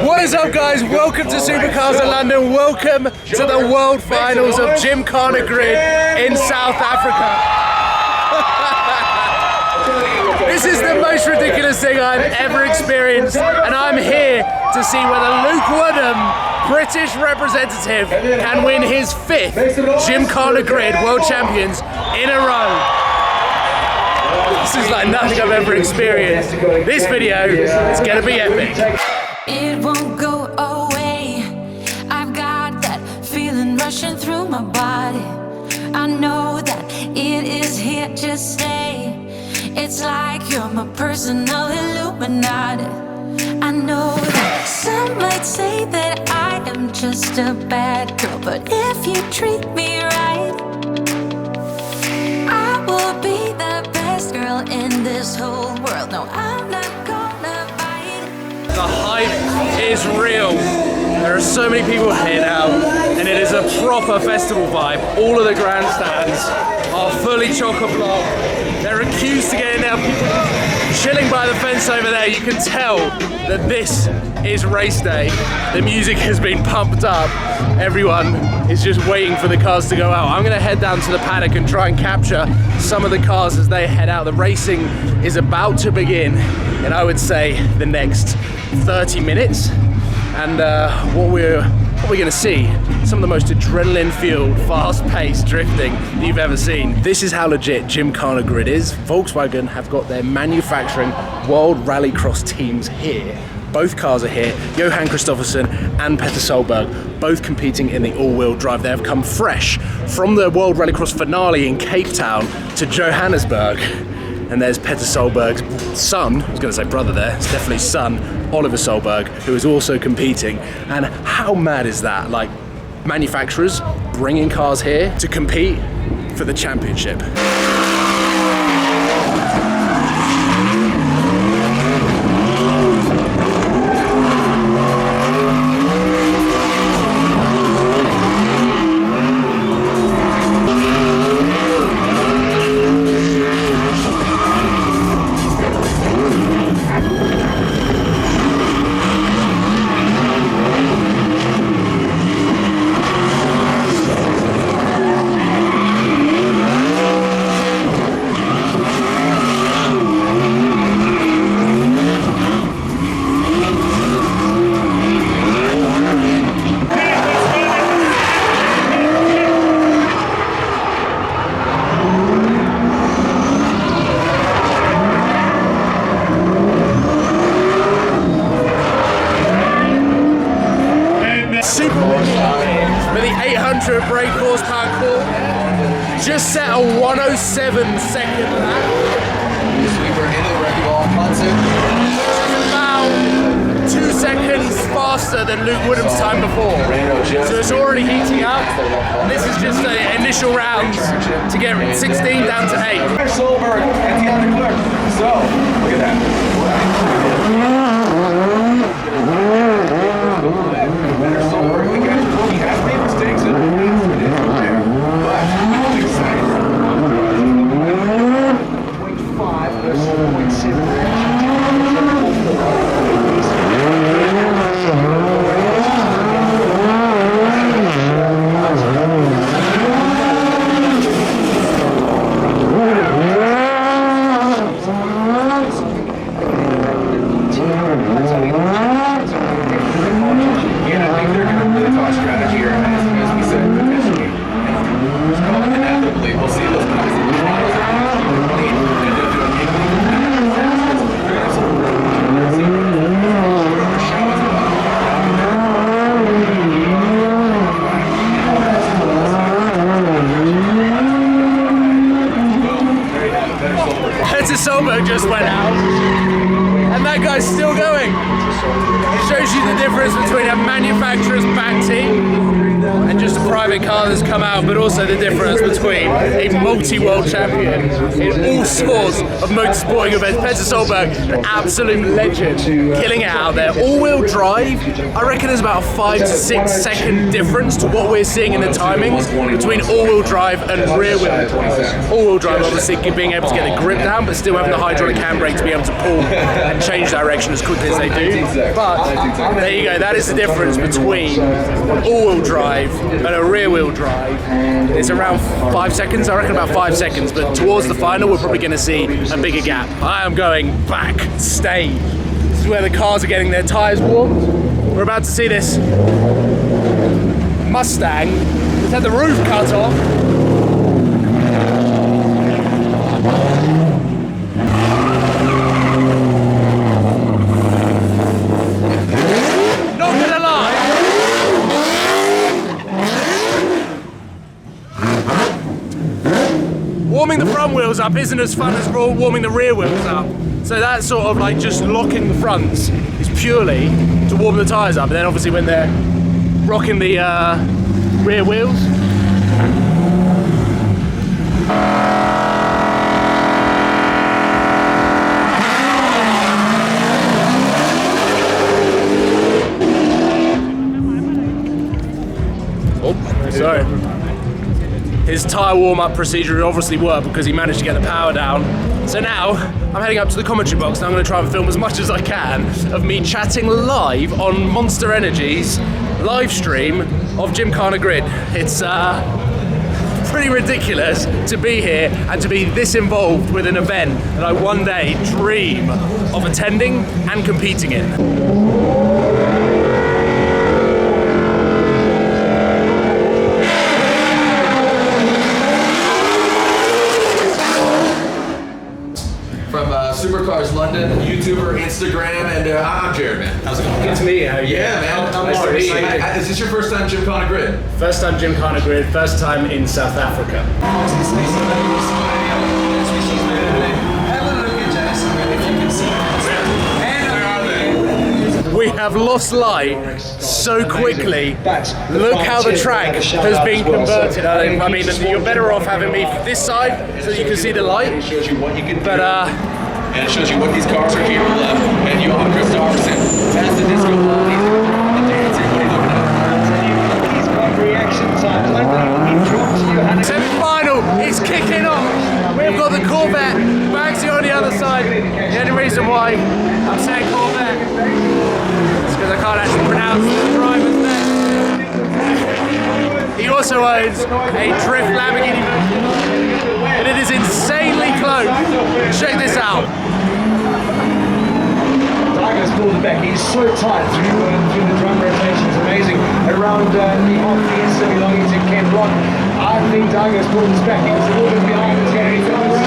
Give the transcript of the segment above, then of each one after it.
What is up, guys? Welcome to Supercars in London. Welcome to the World Finals of Gymkhana GRID in South Africa. This is the most ridiculous thing I've ever experienced, and I'm here to see whether Luke Woodham, British representative, can win his 5th Gymkhana GRID World Champions in a row. This is like nothing I've ever experienced. This video is going to be epic. It won't go away. I've got that feeling rushing through my body. I know that it is here to stay. It's like you're my personal Illuminati. I know that some might say that I am just a bad girl, but if you treat me right, I will be the best girl in this whole world. No, I'm not gonna bite. The hype is real. There are so many people here now, and it is a proper festival vibe. All of the grandstands are fully chock-a-block. There are queues to get in there. People chilling by the fence over there. You can tell that this is race day. The music has been pumped up. Everyone is just waiting for the cars to go out. I'm gonna head down to the paddock and try and capture some of the cars as they head out. The racing is about to begin in, I would say, the next 30 minutes. And what we're gonna see, some of the most adrenaline-fueled, fast-paced drifting that you've ever seen. This is how legit Gymkhana GRID is. Volkswagen have got their manufacturing World Rallycross teams here. Both cars are here, Johan Kristoffersen and Petter Solberg, both competing in the all-wheel drive. They have come fresh from the World Rallycross finale in Cape Town to Johannesburg. And there's Petter Solberg's son, I was gonna say brother there, it's definitely son, Oliver Solberg, who is also competing. And how mad is that? Like, manufacturers bringing cars here to compete for the championship. With the 800 brake horsepower core, just set a 107 second lap. About 2 seconds faster than Luke Woodham's time before. So it's already heating up. This is just the initial rounds to get 16 down to 8. Solberg at the end of the clerk. So, look at that. Better Solberg again. He has made mistakes and there, but I'm excited. 0.5 versus 0.7. Petter Solberg just went out, and that guy's still going. It shows you the difference between a manufacturer's back team and just a private car that's come out, but also the difference between a multi-world champion in all sorts of motorsporting events. Petter Solberg, an absolute legend, killing it out there. All-wheel drive, I reckon there's about a 5 to 6 second difference to what we're seeing in the timings between all-wheel drive and rear-wheel drive. All-wheel drive, obviously, being able to get the grip down, but still having the hydraulic handbrake to be able to pull and change direction as quickly as they do. But there you go, that is the difference between an all-wheel drive and a rear-wheel drive. It's around 5 seconds, I reckon about 5 seconds, but towards the final we're probably going to see a bigger gap. I am going backstage. This is where the cars are getting their tyres warmed. We're about to see this Mustang that's had the roof cut off. Warming the front wheels up isn't as fun as warming the rear wheels up. So that's sort of like just locking the fronts is purely to warm the tyres up. And then obviously when they're rocking the rear wheels, sorry. His tyre warm-up procedure obviously worked because he managed to get the power down. So now, I'm heading up to the commentary box and I'm going to try and film as much as I can of me chatting live on Monster Energy's live stream of Gymkhana GRID. It's pretty ridiculous to be here and to be this involved with an event that I one day dream of attending and competing in. Supercars London, YouTuber, Instagram, and I'm Jared, man. How's it going? Good to meet you. How are you? Yeah, man. Nice to meet you. Is this your first time Gymkhana GRID? First time Gymkhana GRID, first time in South Africa. We have lost light so quickly. Look how the track has been converted. I mean, you're better off having me this side so you can see the light. It shows you what you can do. But and it shows you what these cars are capable of. And Johan Christopherson has the disco ball. He's the dancing. What are you looking at? He's got reaction time. He drops Johan. Semi-final is kicking off. We've got the Corvette, Bagsy on the other side. The only reason why I'm saying Corvette is because I can't actually pronounce the driver's name. He also owns a Drift Lamborghini version, and it is insanely close. Check this out. Tiger's pulled it back. He's so tight through the drum rotations. Amazing. Around the off-fiesta belonging to Ken Block. I think Tiger's pulled this back. He was a little bit behind. It's going to be close.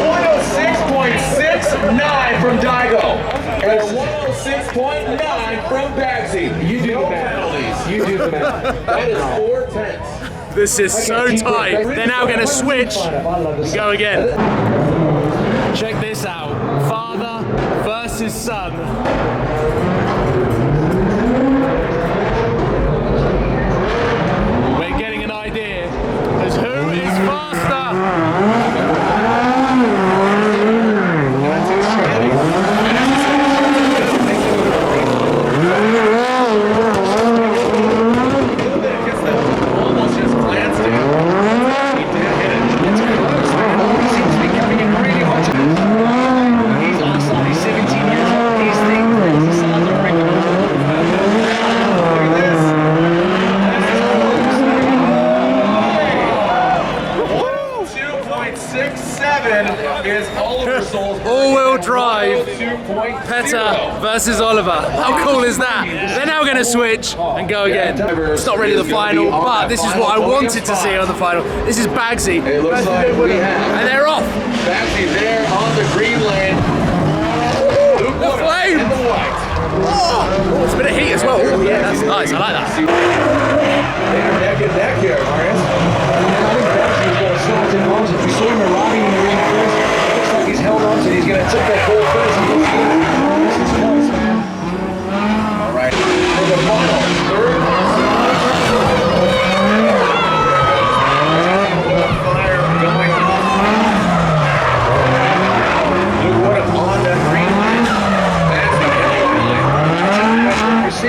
106.69 from Daigo. And 106.9 from Bagsy. You do the math. You do the math. That is 4/10. This is so tight. They're now going to switch and go again. Check this out. Father versus son. We're getting an idea as who is faster. All-wheel drive, Petter versus Oliver. How cool is that? They're now going to switch and go again. It's not really the final, but this is what I wanted to see on the final. This is Bagsy. It looks like we have. And they're off. Bagsy there on the green lane. The flame. And the white. Oh, it's a bit of heat as well. Oh, yeah, that's nice. I like that. They're neck and neck here, Marius. I think Bagsy's got a slight advantage. We saw him arriving in the ring first. Looks like he's held on to it. He's going to tip that ball first. This is close, man. All right. There's a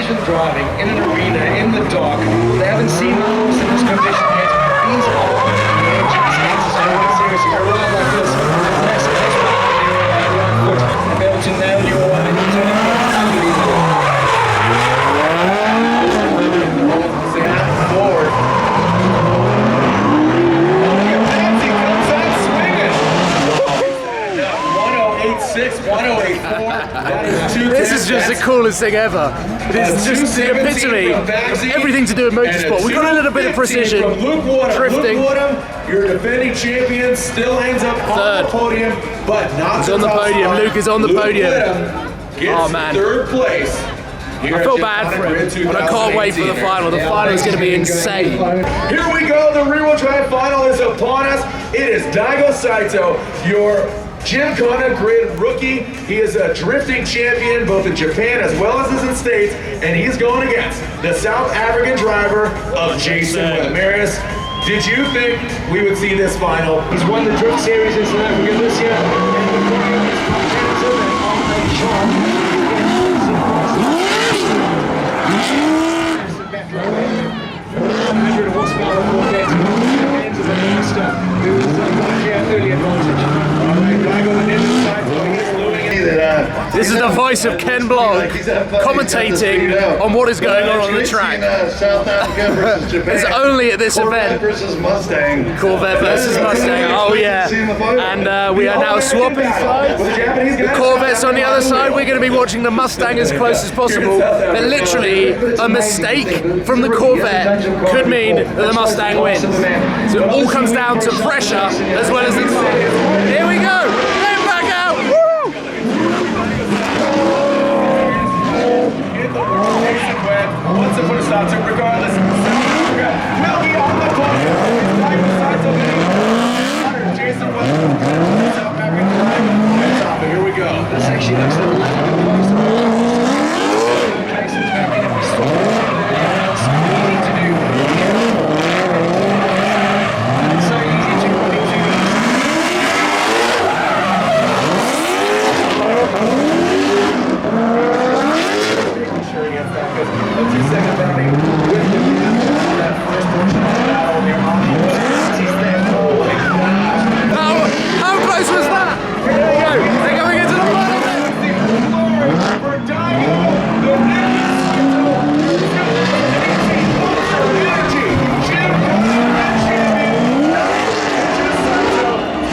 imagine driving in an arena in the dark. They haven't seen the horse in this condition yet. These are the engines. So seriously, a ride like this, it's massive. That's why you're foot and be able to nail your turning point. Unbelievable. Forward. He comes out swinging. 1086, 1084. This is just the coolest thing ever. It is just the epitome of everything to do with motorsport. We've got a little bit of precision, drifting. Your defending champion still ends up on the podium, but not He's on the podium. Luke is on the podium. Oh man, third place. I feel bad for him, but I can't wait for the final. The final is going to be insane. Here we go. The rear-wheel drive final is upon us. It is Daigo Saito, your Gymkhana GRID rookie. He is a drifting champion both in Japan as well as in the States, and he's going against the South African driver of Jason Ramirez. Did you think we would see this final? He's won the Drift Series in South Africa this year. And the podium is competitive and on a charm. 100 horsepower Corvette. Hands of a monster who's got an early advantage. All right, Daigo on the inside, so he's looming in. This is the voice of Ken Block commentating on what is going on the track. South Africa versus Japan. It's only at this event. Versus Mustang. Corvette versus Mustang. Oh yeah. And we are now swapping sides. The Corvette's on the other side. We're going to be watching the Mustang as close as possible. But literally, a mistake from the Corvette could mean that the Mustang wins. So it all comes down to pressure as well as the time. Here we go. Get back out. Woo! Once it put a stop to regardless. Will be on the podium. Jason South African driver. Here we go. This actually looks a little bit closer. Jason's back in every stop. What we need to do. It's so easy to run into these. Sure against that, because that's his second batting with that first portion of the battle there on the he's there forward. How close was that? There you go. They're going into the final. For Daigo, the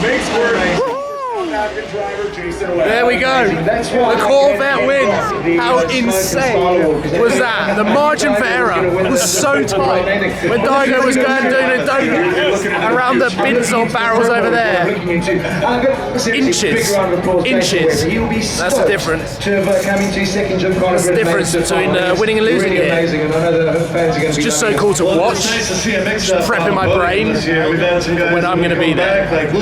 makes work. Driver Jason away. There we go. The Corvette wins. How insane was that? The margin for error was so tight. When Daigo was going doing a donut around the bins or barrels over there. Inches. That's the difference. That's the difference between winning and losing here. It's just so cool to watch. Just prepping my brain when I'm going to be there.